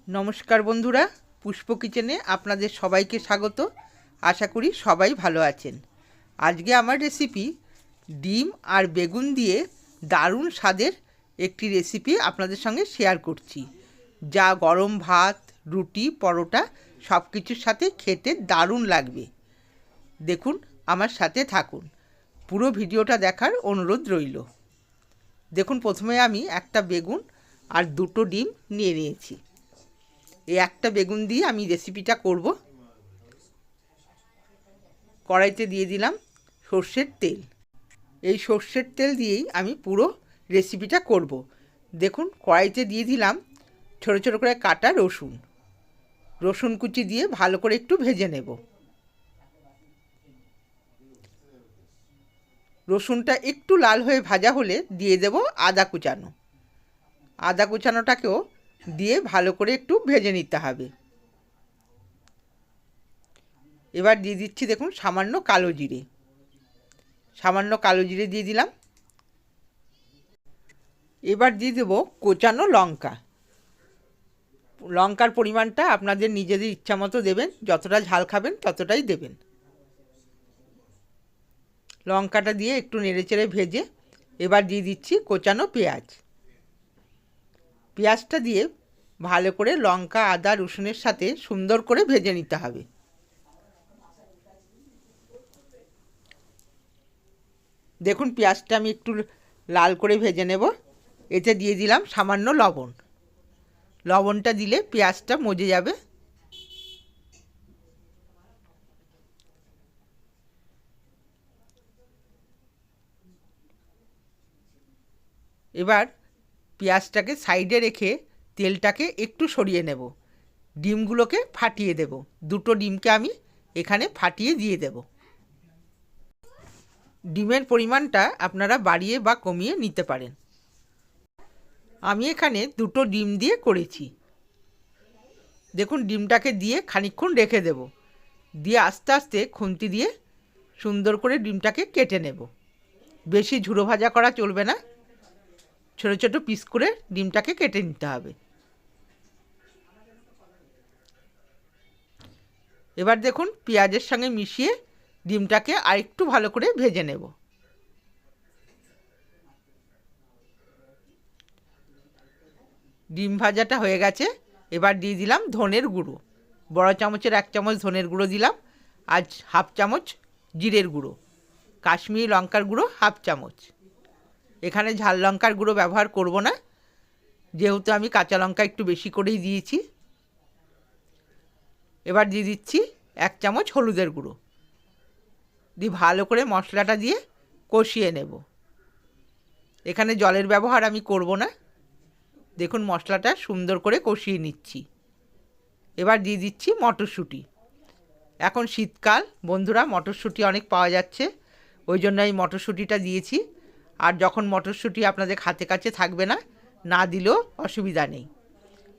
নমস্কার বন্ধুরা, পুষ্প কিচেনে আপনাদের সবাইকে স্বাগত। আশা করি সবাই ভালো আছেন। আজকে আমার রেসিপি ডিম আর বেগুন দিয়ে দারুণ স্বাদের একটি রেসিপি আপনাদের সঙ্গে শেয়ার করছি, যা গরম ভাত, রুটি, পরোটা সব কিছুর সাথে খেতে দারুণ লাগবে। দেখুন, আমার সাথে থাকুন, পুরো ভিডিওটা দেখার অনুরোধ রইল। দেখুন, প্রথমে আমি একটা বেগুন আর দুটো ডিম নিয়ে নিয়েছি। এই একটা বেগুন দিয়ে আমি রেসিপিটা করব। কড়াইতে দিয়ে দিলাম সর্ষের তেল। এই সর্ষের তেল দিয়েই আমি পুরো রেসিপিটা করব। দেখুন, কড়াইতে দিয়ে দিলাম ছোটো ছোটো করে কাটা রসুন কুচি দিয়ে ভালো করে একটু ভেজে নেব। রসুনটা একটু লাল হয়ে ভাজা হলে দিয়ে দেব আদা কুচানোটাকেও দিয়ে ভালো করে একটু ভেজে নিতে হবে। এবার দিয়ে দিচ্ছি, দেখুন, সামান্য কালো জিরে দিয়ে দিলাম। এবার দিয়ে দেবো কোচানো লঙ্কার পরিমাণটা আপনাদের নিজেদের ইচ্ছা মতো দেবেন, যতটা ঝাল খাবেন ততটাই দেবেন। লঙ্কাটা দিয়ে একটু নেড়েচেড়ে ভেজে এবার দিয়ে দিচ্ছি কোচানো পেঁয়াজটা দিয়ে ভালো করে লঙ্কা, আদা, রসুনের সাথে সুন্দর করে ভেজে নিতে হবে। দেখুন, পেঁয়াজটা আমি একটু লাল করে ভেজে নেব। এতে দিয়ে দিলাম সামান্য লবণটা দিলে পেঁয়াজটা মজে যাবে। এবার পেঁয়াজটাকে সাইডে রেখে তেলটাকে একটু সরিয়ে নেব। ডিমগুলোকে ফাটিয়ে দেব। দুটো ডিমকে আমি এখানে ফাটিয়ে দিয়ে দেব। ডিমের পরিমাণটা আপনারা বাড়িয়ে বা কমিয়ে নিতে পারেন। আমি এখানে দুটো ডিম দিয়ে করেছি। দেখুন, ডিমটাকে দিয়ে খানিকক্ষণ রেখে দেব। দিয়ে আস্তে আস্তে খুন্তি দিয়ে সুন্দর করে ডিমটাকে কেটে নেব। বেশি ঝুড়ো ভাজা করা চলবে না, ছোটো ছোটো পিস করে ডিমটাকে কেটে নিতে হবে। এবার দেখুন, পেঁয়াজের সঙ্গে মিশিয়ে ডিমটাকে আরেকটু ভালো করে ভেজে নেব। ডিম ভাজাটা হয়ে গেছে। এবার দিয়ে দিলাম ধনের গুঁড়ো। বড় চামচের 1 চামচ ধনের গুঁড়ো দিলাম। আর হাফ চামচ জিরের গুঁড়ো। কাশ্মীরি লঙ্কার গুঁড়ো হাফ চামচ। এখানে ঝাল লঙ্কার গুঁড়ো ব্যবহার করব না, যেহেতু আমি কাঁচা লঙ্কা একটু বেশি করেই দিয়েছি। এবার দিয়ে দিচ্ছি 1 চামচ হলুদের গুঁড়ো। দিয়ে ভালো করে মশলাটা দিয়ে কষিয়ে নেব। এখানে জলের ব্যবহার আমি করব না। দেখুন, মশলাটা সুন্দর করে কষিয়ে নিচ্ছি। এবার দিয়ে দিচ্ছি মটরশুঁটি। এখন শীতকাল বন্ধুরা, মটরশুঁটি অনেক পাওয়া যাচ্ছে, ওই জন্য আমি মটরশুঁটিটা দিয়েছি। আর যখন মটরশুঁটি আপনাদের হাতে কাছে থাকবে না, না দিলেও অসুবিধা নেই।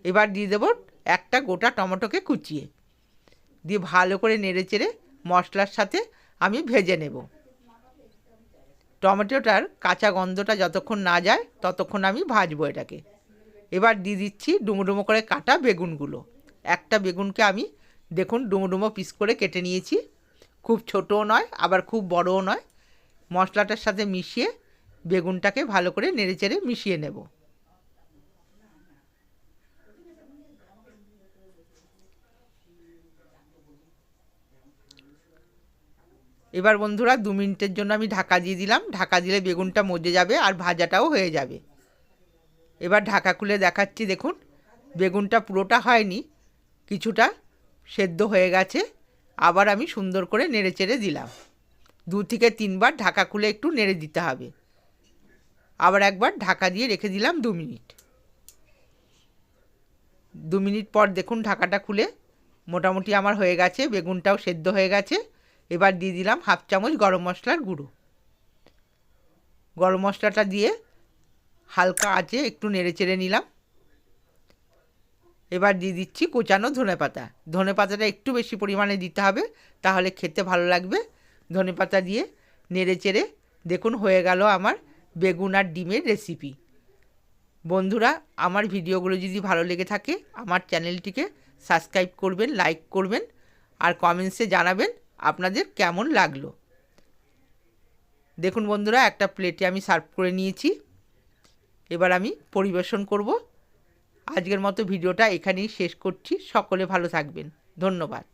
এবার দিয়ে দেবো একটা গোটা টমেটোকে কুচিয়ে, দিয়ে ভালো করে নেড়েচেড়ে মশলার সাথে আমি ভেজে নেব। টমেটোটার কাঁচা গন্ধটা যতক্ষণ না যায় ততক্ষণ আমি ভাজবো এটাকে। এবার দিয়ে দিচ্ছি ডুমো ডুমো করে কাটা বেগুনগুলো। একটা বেগুনকে আমি দেখুন ডুমো ডুমো পিস করে কেটে নিয়েছি। খুব ছোটও নয়, আবার খুব বড়ও নয়। মশলাটার সাথে মিশিয়ে বেগুনটাকে ভালো করে নেড়েচেড়ে মিশিয়ে নেব। এবার বন্ধুরা 2 মিনিটের জন্য আমি ঢাকা দিয়ে দিলাম। ঢাকা দিলে বেগুনটা মজে যাবে আর ভাজাটাও হয়ে যাবে। এবার ঢাকা খুলে দেখাচ্ছি, দেখুন, বেগুনটা পুরোটা হয়নি, কিছুটা সেদ্ধ হয়ে গেছে। আবার আমি সুন্দর করে নেড়েচেড়ে দিলাম। 2 থেকে 3 বার ঢাকা খুলে একটু নেড়ে দিতে হবে। আবার একবার ঢাকা দিয়ে রেখে দিলাম 2 মিনিট। 2 মিনিট পর দেখুন ঢাকাটা খুলে মোটামুটি আমার হয়ে গেছে, বেগুনটাও সেদ্ধ হয়ে গেছে। এবার দিয়ে দিলাম হাফ চামচ গরম মশলার গুঁড়ো। গরম মশলাটা দিয়ে হালকা আঁচে একটু নেড়েচেড়ে নিলাম। এবার দিয়ে দিচ্ছি কোচানো ধনেপাতাটা একটু বেশি পরিমাণে দিতে হবে, তাহলে খেতে ভালো লাগবে। ধনেপাতা দিয়ে নেড়েচেড়ে দেখুন হয়ে গেল আমার বেগুন আর ডিমের রেসিপি। বন্ধুরা, আমার ভিডিওগুলো যদি ভালো লেগে থাকে আমার চ্যানেলটিকে সাবস্ক্রাইব করবেন, লাইক করবেন আর কমেন্টসে জানাবেন আপনাদের কেমন লাগলো। দেখুন বন্ধুরা, একটা প্লেটে আমি সার্ভ করে নিয়েছি। এবার আমি পরিবেশন করব। আজকের মতো ভিডিওটা এখানেই শেষ করছি। সকলে ভালো থাকবেন। ধন্যবাদ।